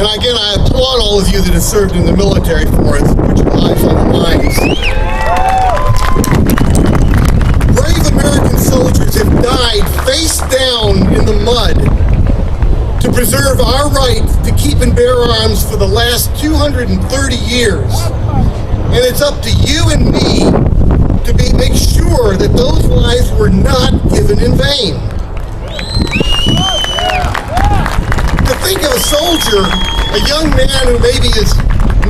And again, I applaud all of you that have served in the military for us, put your lives on the lines. Brave American soldiers have died face down in the mud to preserve our right to keep and bear arms for the last 230 years. And it's up to you and me to make sure that those lives were not given in vain. To think of a soldier, a young man who maybe has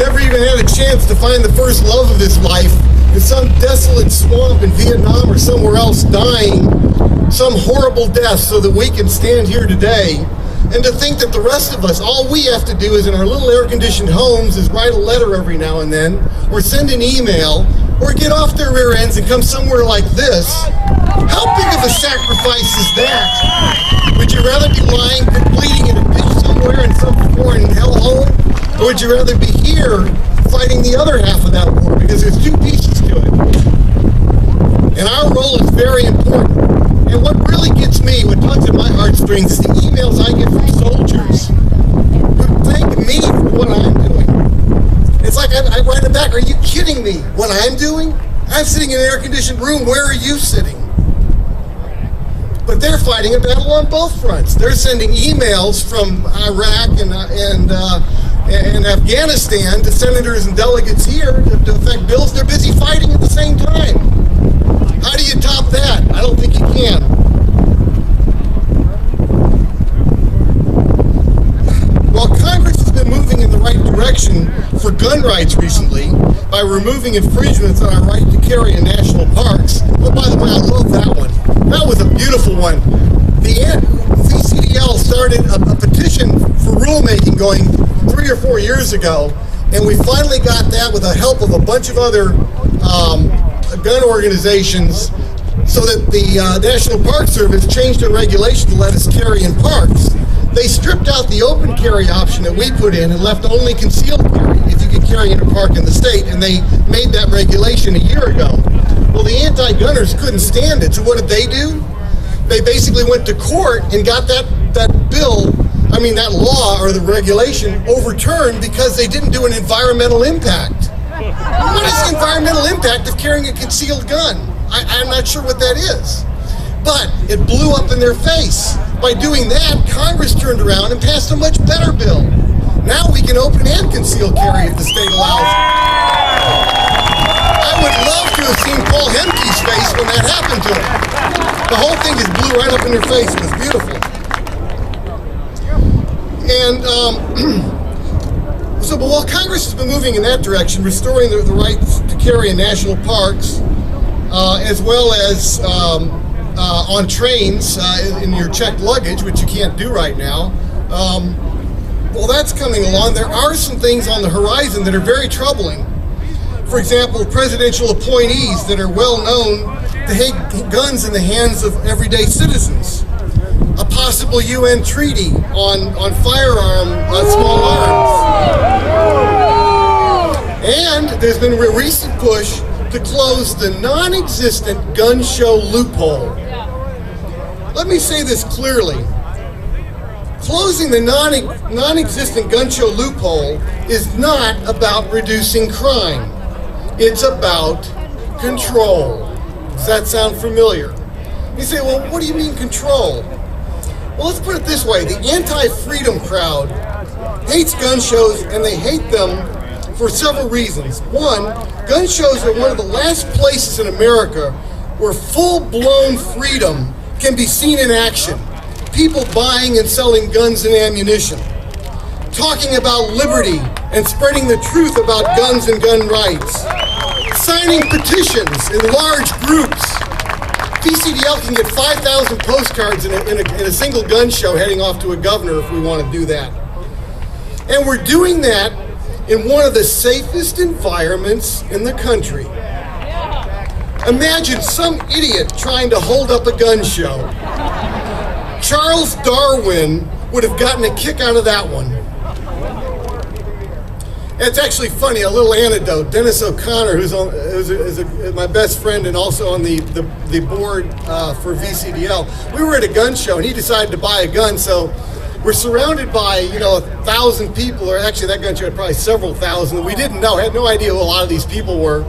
never even had a chance to find the first love of his life in some desolate swamp in Vietnam or somewhere else, dying some horrible death so that we can stand here today. And to think that the rest of us, all we have to do is in our little air-conditioned homes is write a letter every now and then, or send an email, or get off their rear ends and come somewhere like this. How big of a sacrifice is that? Would you rather be lying, bleeding in a ditch somewhere in some foreign hellhole? Or would you rather be here fighting the other half of that war? Because there's two pieces to it. And our role is very important. And what really gets me, what tugs at my heartstrings, is the emails I get from soldiers who thank me for what I'm doing. It's like I write it back, are you kidding me? What I'm doing? I'm sitting in an air-conditioned room, where are you sitting? But they're fighting a battle on both fronts. They're sending emails from Iraq and Afghanistan to senators and delegates here to affect bills. They're busy fighting at the same time. How do you top that? I don't think you can. Well, Congress has been moving in the right direction for gun rights recently by removing infringements on our right to carry in national parks. Oh, by the way, I love that one. That was a beautiful one. The VCDL started a petition for rulemaking going 3 or 4 years ago, and we finally got that with the help of a bunch of other gun organizations, so that the National Park Service changed their regulation to let us carry in parks. They stripped out the open carry option that we put in and left only concealed carry if you could carry in a park in the state, and they made that regulation a year ago. Well, the anti-gunners couldn't stand it, so what did they do? They basically went to court and got that law or the regulation overturned because they didn't do an environmental impact. What is the environmental impact of carrying a concealed gun? I'm not sure what that is. But it blew up in their face. By doing that, Congress turned around and passed a much better bill. Now we can open and conceal carry if the state allows it. I would love to have seen Paul Hemke's face when that happened to him. The whole thing just blew right up in their face. It was beautiful. And but while Congress has been moving in that direction, restoring the rights to carry in national parks, as well as on trains in your checked luggage, which you can't do right now, well, that's coming along. There are some things on the horizon that are very troubling. For example, presidential appointees that are well known to hate guns in the hands of everyday citizens. A possible UN treaty on small arms. And there's been a recent push to close the non-existent gun show loophole. Let me say this clearly. Closing the non-existent gun show loophole is not about reducing crime. It's about control. Does that sound familiar? You say, well, what do you mean control? Well, let's put it this way. The anti-freedom crowd hates gun shows, and they hate them for several reasons. One, gun shows are one of the last places in America where full-blown freedom can be seen in action. People buying and selling guns and ammunition, talking about liberty and spreading the truth about guns and gun rights, signing petitions in large groups. VCDL can get 5,000 postcards in a single gun show heading off to a governor if we want to do that. And we're doing that in one of the safest environments in the country. Imagine some idiot trying to hold up a gun show. Charles Darwin would have gotten a kick out of that one. It's actually funny, a little anecdote. Dennis O'Connor, who's my best friend and also on the board for VCDL, we were at a gun show and he decided to buy a gun, so we're surrounded by, 1,000 people, or actually that gun show had probably several thousand that we didn't know, had no idea who a lot of these people were.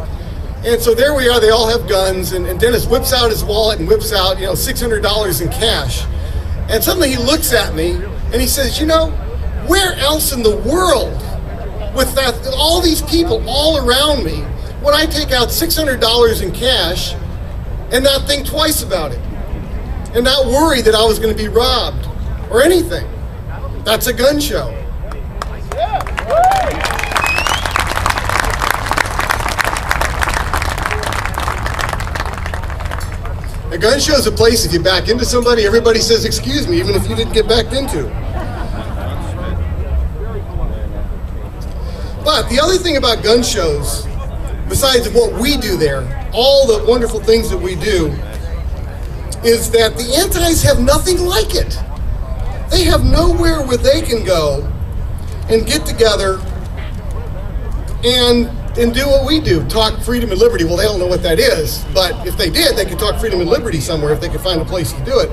And so there we are, they all have guns, and Dennis whips out his wallet and whips out, $600 in cash. And suddenly he looks at me and he says, where else in the world, with all these people all around me, would I take out $600 in cash and not think twice about it? And not worry that I was going to be robbed or anything? That's a gun show. A gun show is a place, if you back into somebody, everybody says, excuse me, even if you didn't get backed into. But the other thing about gun shows, besides what we do there, all the wonderful things that we do, is that the antis have nothing like it. They have nowhere where they can go and get together and do what we do, talk freedom and liberty. Well, they don't know what that is, but if they did, they could talk freedom and liberty somewhere if they could find a place to do it.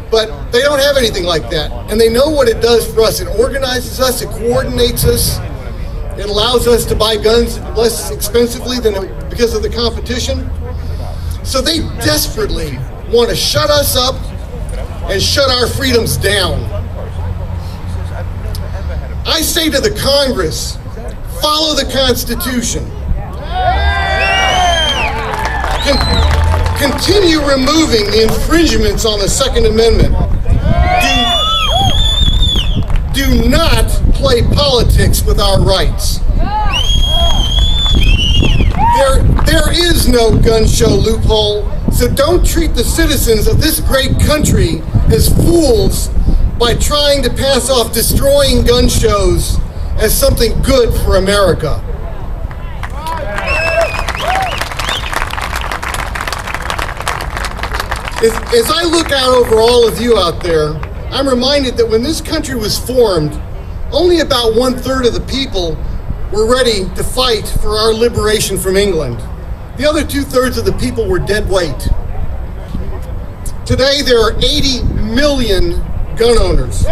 But they don't have anything like that, and they know what it does for us. It organizes us, it coordinates us, it allows us to buy guns less expensively because of the competition. So they desperately want to shut us up and shut our freedoms down. I say to the Congress, follow the Constitution. Continue removing the infringements on the Second Amendment. Do not play politics with our rights. There is no gun show loophole, so don't treat the citizens of this great country as fools by trying to pass off destroying gun shows as something good for America. As I look out over all of you out there, I'm reminded that when this country was formed, only about 1/3 of the people were ready to fight for our liberation from England. The other 2/3 of the people were dead weight. Today there are 80 million gun owners.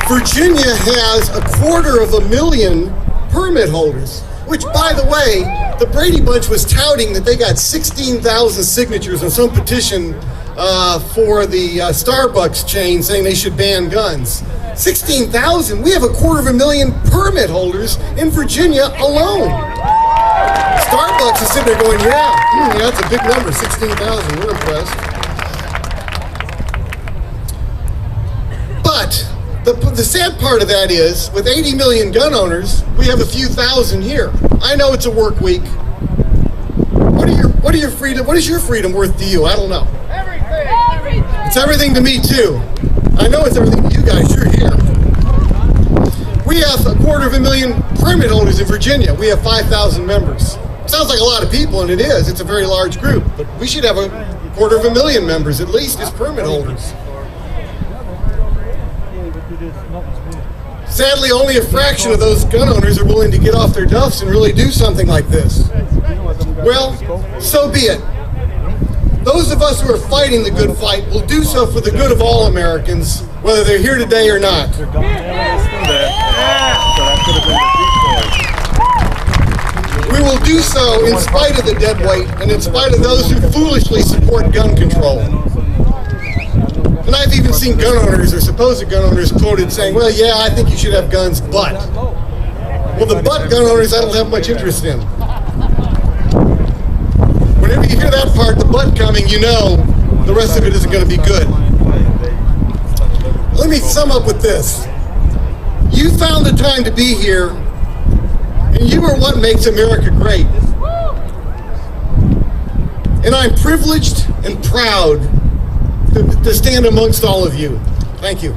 Virginia has 250,000 permit holders, which, by the way, the Brady Bunch was touting that they got 16,000 signatures on some petition for the Starbucks chain saying they should ban guns. 16,000? We have 250,000 permit holders in Virginia alone. Starbucks is sitting there going, yeah, that's a big number, 16,000, we're impressed. But the sad part of that is, with 80 million gun owners, we have a few thousand here. I know it's a work week. What is your freedom worth to you? I don't know. Everything. It's everything to me too. I know it's everything to you guys. You're here. We have 250,000 permit holders in Virginia. We have 5,000 members. Sounds like a lot of people, and it is. It's a very large group. But we should have 250,000 members at least as permit holders. Sadly, only a fraction of those gun owners are willing to get off their duffs and really do something like this. Well, so be it. Those of us who are fighting the good fight will do so for the good of all Americans, whether they're here today or not. We will do so in spite of the dead weight and in spite of those who foolishly support gun control. And I've even seen gun owners or supposed gun owners quoted saying, well, yeah, I think you should have guns, but. Well, the but gun owners I don't have much interest in. Whenever you hear that part, the but coming, you know the rest of it isn't going to be good. Let me sum up with this. You found the time to be here, and you are what makes America great. And I'm privileged and proud to stand amongst all of you. Thank you.